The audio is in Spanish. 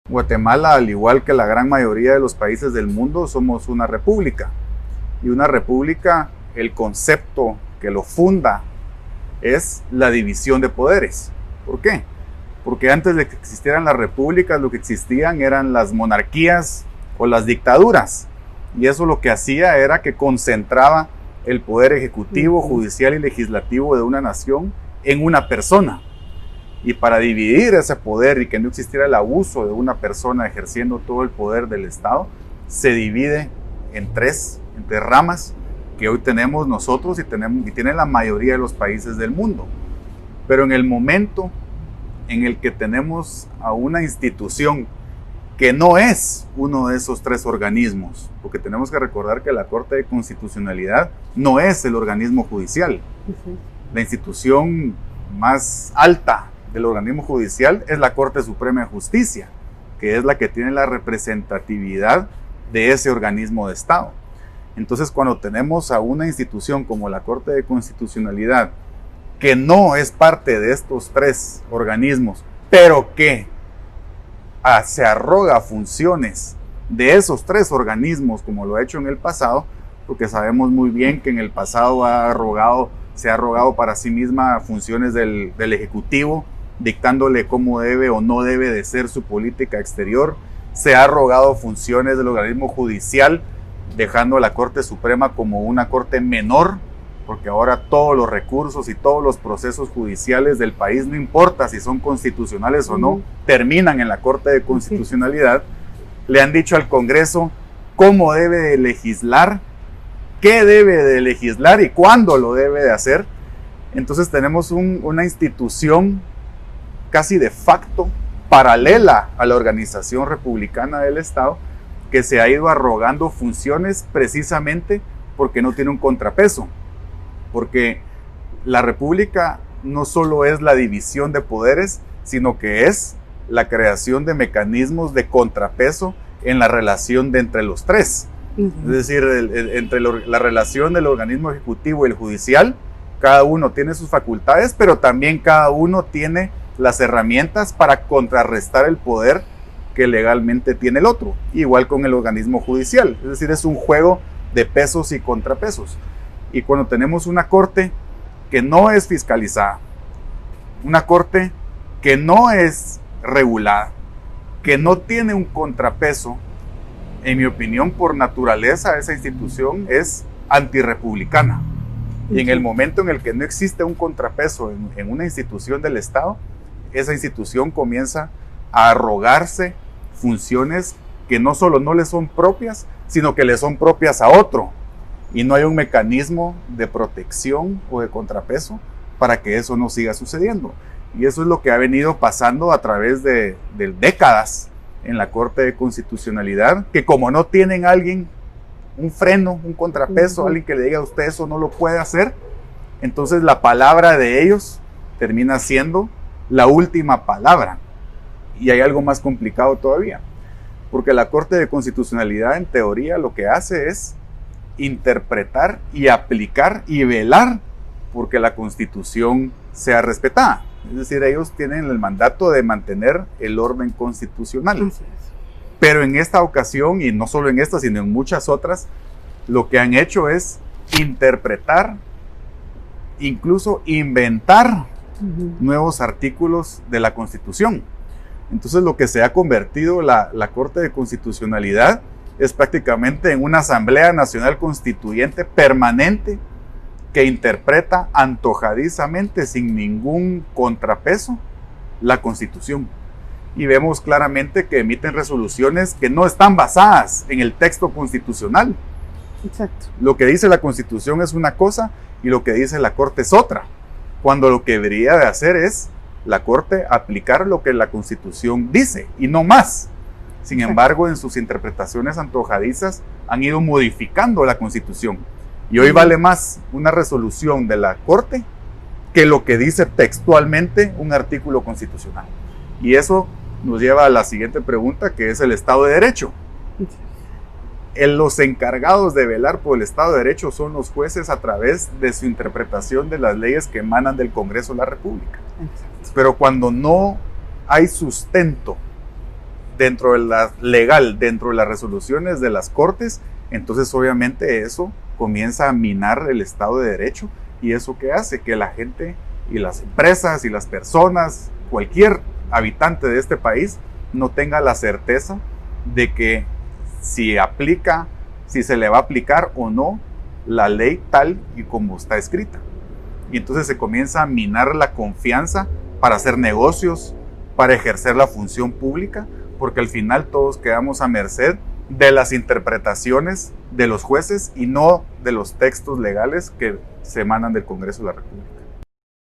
Guatemala, al igual que la gran mayoría de los países del mundo, somos una república. Y una república, el concepto que lo funda es la división de poderes. ¿Por qué? Porque antes de que existieran las repúblicas, lo que existían eran las monarquías o las dictaduras. Y eso lo que hacía era que concentraba el poder ejecutivo, judicial y legislativo de una nación en una persona. Y para dividir ese poder y que no existiera el abuso de una persona ejerciendo todo el poder del Estado, se divide en tres ramas que hoy tenemos nosotros y tienen la mayoría de los países del mundo. Pero en el momento en el que tenemos a una institución que no es uno de esos tres organismos, porque tenemos que recordar que la Corte de Constitucionalidad no es el organismo judicial. La institución más alta del organismo judicial es la Corte Suprema de Justicia, que es la que tiene la representatividad de ese organismo de Estado. Entonces, cuando tenemos a una institución como la Corte de Constitucionalidad, que no es parte de estos tres organismos, pero que se arroga funciones de esos tres organismos, como lo ha hecho en el pasado, porque sabemos muy bien que en el pasado se ha arrogado para sí misma funciones del Ejecutivo, dictándole cómo debe o no debe de ser su política exterior. Se ha arrogado funciones del organismo judicial, dejando a la Corte Suprema como una corte menor, porque ahora todos los recursos y todos los procesos judiciales del país, no importa si son constitucionales o no, terminan en la Corte de Constitucionalidad. Le han dicho al Congreso cómo debe de legislar, qué debe de legislar y cuándo lo debe de hacer. Entonces tenemos una institución casi de facto paralela a la organización republicana del Estado, que se ha ido arrogando funciones precisamente porque no tiene un contrapeso. Porque la república no solo es la división de poderes, sino que es la creación de mecanismos de contrapeso en la relación de entre los tres. Es decir, entre la relación del organismo ejecutivo y el judicial, cada uno tiene sus facultades, pero también cada uno tiene las herramientas para contrarrestar el poder que legalmente tiene el otro. Igual con el organismo judicial. Es decir, es un juego de pesos y contrapesos. Y cuando tenemos una corte que no es fiscalizada, una corte que no es regulada, que no tiene un contrapeso, en mi opinión, por naturaleza, esa institución es antirrepublicana. Y en el momento en el que no existe un contrapeso en una institución del Estado, esa institución comienza a arrogarse funciones que no solo no le son propias, sino que le son propias a otro. Y no hay un mecanismo de protección o de contrapeso para que eso no siga sucediendo. Y eso es lo que ha venido pasando a través de décadas en la Corte de Constitucionalidad, que como no tienen a alguien, un freno, un contrapeso, alguien que le diga a usted eso no lo puede hacer, entonces la palabra de ellos termina siendo la última palabra. Y hay algo más complicado todavía, porque la Corte de Constitucionalidad en teoría lo que hace es interpretar y aplicar y velar porque la Constitución sea respetada. Es decir, ellos tienen el mandato de mantener el orden constitucional. Pero en esta ocasión, y no solo en esta, sino en muchas otras, lo que han hecho es interpretar, incluso inventar nuevos artículos de la Constitución. Entonces lo que se ha convertido la Corte de Constitucionalidad es prácticamente en una Asamblea Nacional Constituyente permanente que interpreta antojadizamente, sin ningún contrapeso, la Constitución. Y vemos claramente que emiten resoluciones que no están basadas en el texto constitucional. Exacto. Lo que dice la Constitución es una cosa y lo que dice la Corte es otra, cuando lo que debería de hacer es la Corte aplicar lo que la Constitución dice y no más. Sin embargo, en sus interpretaciones antojadizas han ido modificando la Constitución. Y hoy vale más una resolución de la Corte que lo que dice textualmente un artículo constitucional. Y eso nos lleva a la siguiente pregunta, que es el Estado de Derecho. Los encargados de velar por el Estado de Derecho son los jueces a través de su interpretación de las leyes que emanan del Congreso de la República. Pero cuando no hay sustento dentro de la legal, dentro de las resoluciones de las cortes, entonces obviamente eso comienza a minar el Estado de Derecho, y eso que hace que la gente y las empresas y las personas, cualquier habitante de este país, no tenga la certeza de que si se le va a aplicar o no la ley tal y como está escrita. Y entonces se comienza a minar la confianza para hacer negocios, para ejercer la función pública, porque al final todos quedamos a merced de las interpretaciones de los jueces y no de los textos legales que se emanan del Congreso de la República.